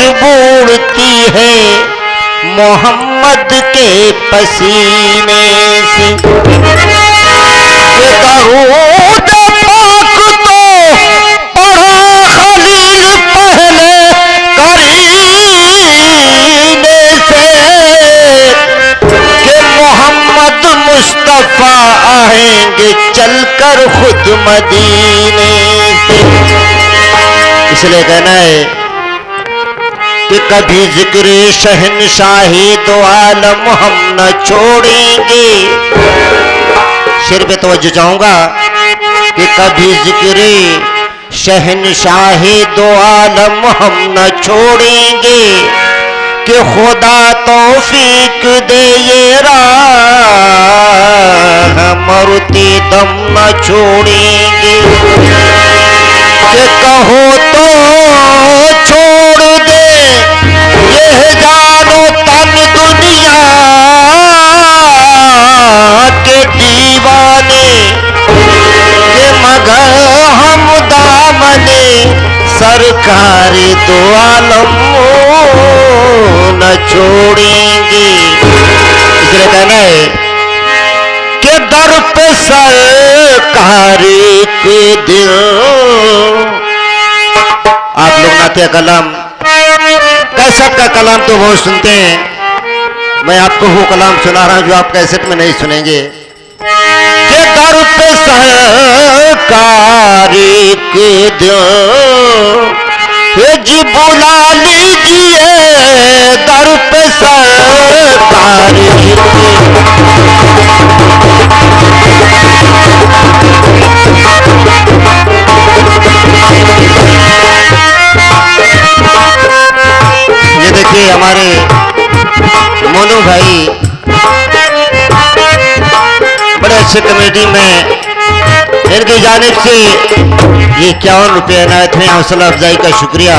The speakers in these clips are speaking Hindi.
खुशबू उड़ती है मोहम्मद के पसीने से। ये दरूद पाक तो पढ़ा खलील पहले करीने से कि मोहम्मद मुस्तफा आएंगे चलकर खुद मदीने से। इसलिए कहना है कि कभी जिक्र शहनशाही दो आलम हम न छोड़ेंगे। शेर पे तवज्जो चाहूंगा कि कभी जिक्र शहनशाही दो आलम हम न छोड़ेंगे कि खुदा तौफीक दे ये राह मरते दम न छोड़ेंगे। कि कहो तो छोड़ दे ये जानो तन दुनिया के दीवाने के मगर हम दामने सरकार दो आलम न छोड़ेंगे। इसलिए कहना है कि दर पे सरकार के दिल। आप लोग नाते कलाम कैसेट का कलाम तो बहुत सुनते हैं, मैं आपको वो कलाम सुना रहा हूं जो आप कैसेट में नहीं सुनेंगे। कि दर पे सरकार के दिल जी बुला लीजिए दर पे सरकार के। ये देखिए हमारे मोनू भाई बड़े अच्छे कमेटी में इनकी जानिब से ये 51 रुपये अनायत हैं। हौसला अफजाई का शुक्रिया।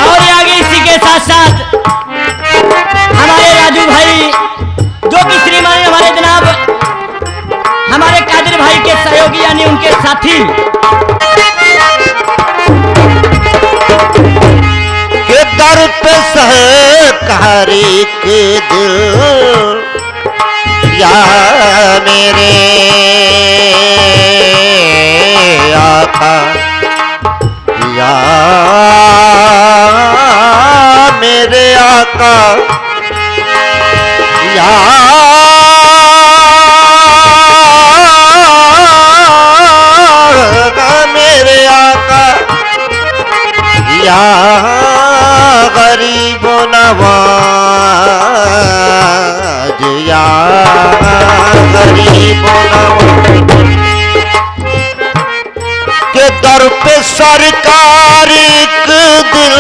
और आगे इसी के साथ साथ हमारे राजू भाई जो कि श्रीमान हमारे जनाब हमारे कादिर भाई के सहयोगी यानी उनके साथी के दर पे सहकारी के दिल या मेरे आका या मेरे आका या मेरे आका या गरीब नवाज या गरीब नवाज के दर पे सरकार एक दिल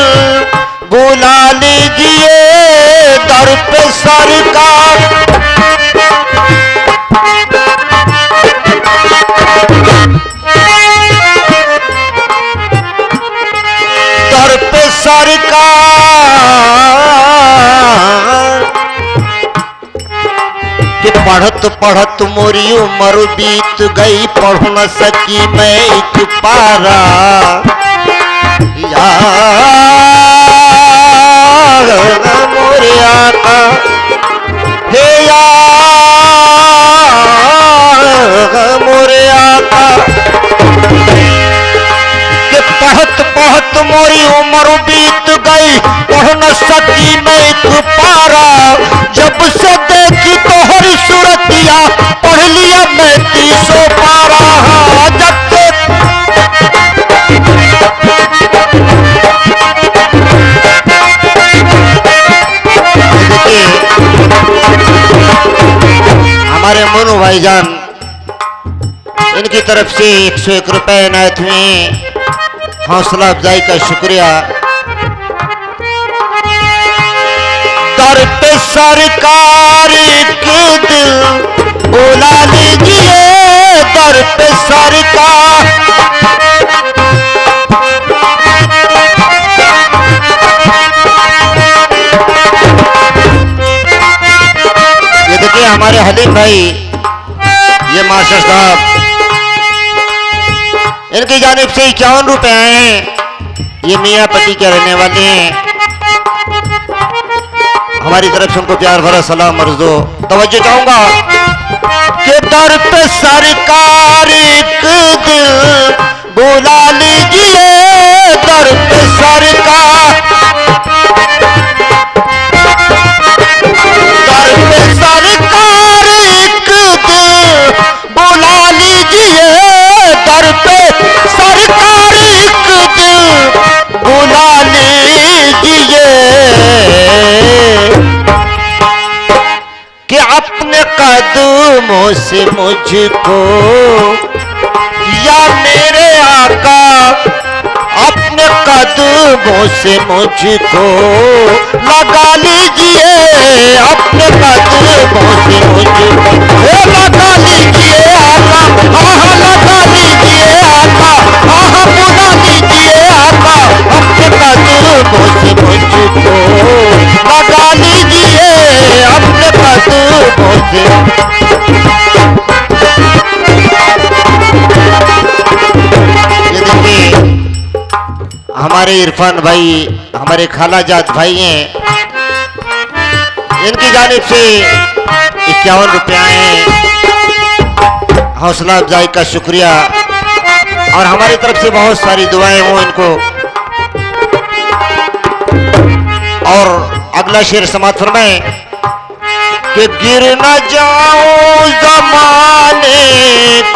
बुला लीजिए दर पे सरकार। दर पे सरकार कि पढ़त पढ़त मोरी उम्र बीत गई पढ़ न सकी मैं एक पारा या मोरे आका हे या मोरे आका कि पढ़त पढ़त मोरी उम्र बीत गई पढ़ न सकी मैं एक पारा जब से देखी तोहरी सूरतिया पढ़ लिया मैं 300 पारा। जब से हमारे मोनू भाईजान इनकी तरफ से 101 रुपए अनायत हुए। हौसला अफजाई का शुक्रिया। दर पे सरकार के दिल बुला लीजिए दर पे सरकार। ये देखिए हमारे हलीम भाई ये मास्टर साहब इनकी जानिब से 51 रुपए आए हैं। ये मियाँपट्टी के रहने वाले हैं। हमारी तरफ से उनको प्यार भरा सलाम अर्ज दो। तवज्जो चाहूंगा कि दर पे सरकार एक दिल बुला लीजिए, दर पे सरकार, दर पे सरकार एक दिल बुला लीजिए, दर पे सरकार एक दिल बुला लीजिए कि अपने कदमों से मुझको या मेरे आका अपने कदमों से मुझको लगा लीजिए, अपने कदमों से मुझको लगा लीजिए आका, आहा लगा लीजिए आका, आहा बुला लीजिए आका, अपने कदमों से मुझको लगा लीजिए, अपने कदमों से। ये देखिए हमारे इरफान भाई, हमारे खालाजाद भाई हैं, इनकी जानिब से 51 रुपया हैं। हौसला अफजाई का शुक्रिया और हमारी तरफ से बहुत सारी दुआएं हों इनको। और अगला शेर समाप्त फरमाएं कि गिर न जाऊं ज़माने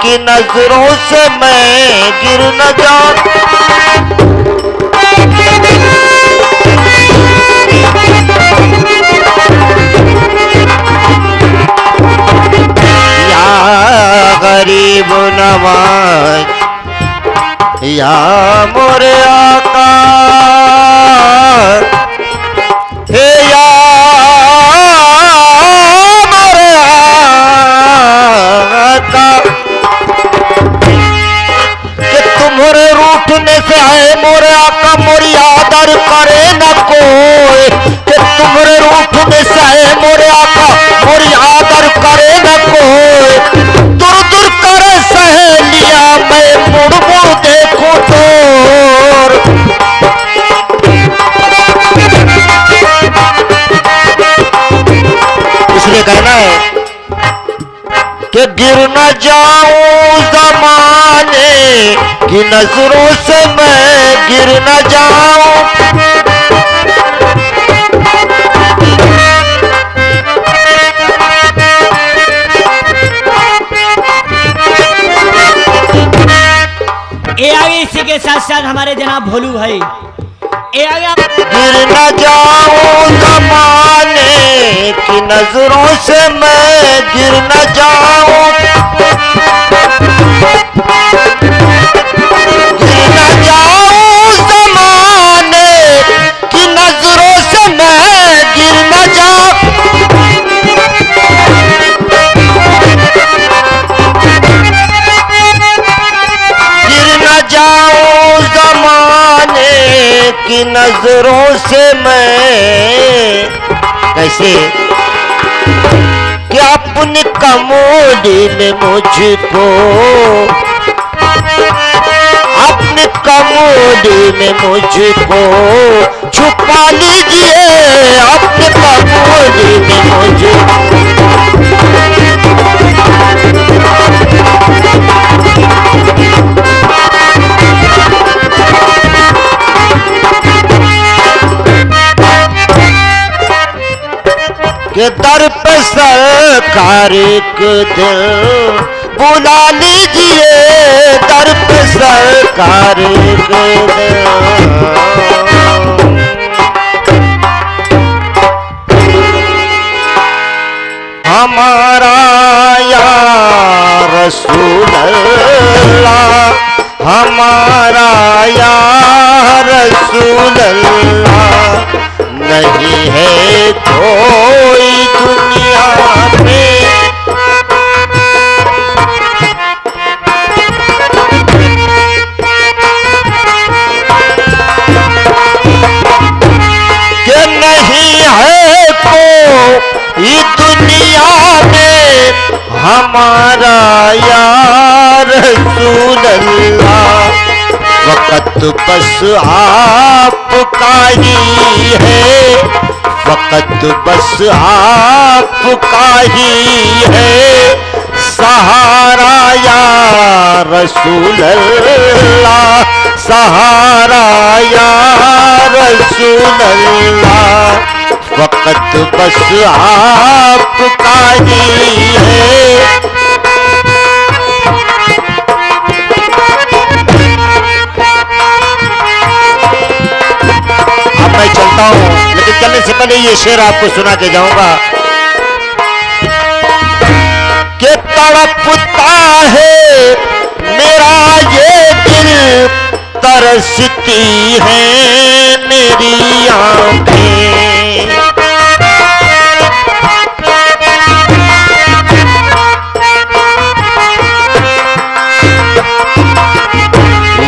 की नजरों से, मैं गिर न जाऊं, या गरीब नवाज या मोरे आका, हे या मोरे आका, कि तुम्हारे रूठने से है मोरे आका मोरी आदर करे न कोई, कि तुम्हारे रूठने से है मोरे आका मोरी आदर करे न कोई, दूर दूर करे सहेलिया मैं मुड़ मुड़ देखूं तोर, इसलिए कहना है कि गिर न जाऊं ज़माने की नजरों से, मैं गिर न जाऊं, ये आगे इसी के साथ साथ हमारे जनाब भोलू भाई, ये आगे गिर न जाऊं ज़माने की नजरों से, मैं गिर न जाऊं, गिर न जाऊं ज़माने की नजरों से, मैं गिर न जाऊं, गिर न जाऊं ज़माने की नजरों से मैं। कैसे कि अपनी कमोडी में मुझको, अपनी कमोडी में मुझको छुपा लीजिए, अपनी कमोडी में मुझको, के दर पे सरकार एक दिल बुला लीजिए, दर पे सरकार एक दिल, हमारा या रसूल अल्लाह, हमारा या रसूल अल्लाह, नहीं है कोई दुनिया में, कि नहीं है कोई दुनिया में हमारा या रसूल अल्लाह, वक्त बस आपका ही है, वक्त बस आपका ही है, सहारा या रसूल अल्लाह, सहारा या रसूल अल्लाह। वक्त बस आपका ही है। अब मैं चलता हूं, लेकिन चलने से पहले ये शेर आपको सुना के जाऊंगा कि तड़पता है मेरा ये दिल, तरसती है मेरी आंखें,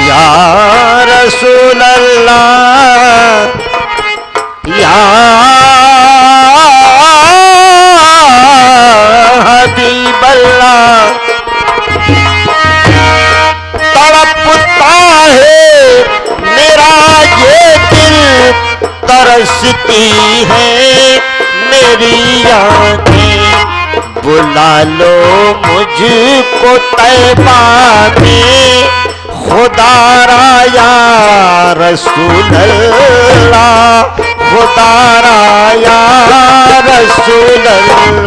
या रसूल अल्लाह, या हबीब अल्लाह। तड़पता है मेरा ये दिल, तरसती है मेरी आंखें, बुला लो मुझको तैबा में, खुदारा या रसूल अल्लाह, खुदारा या रसूल अल्लाह।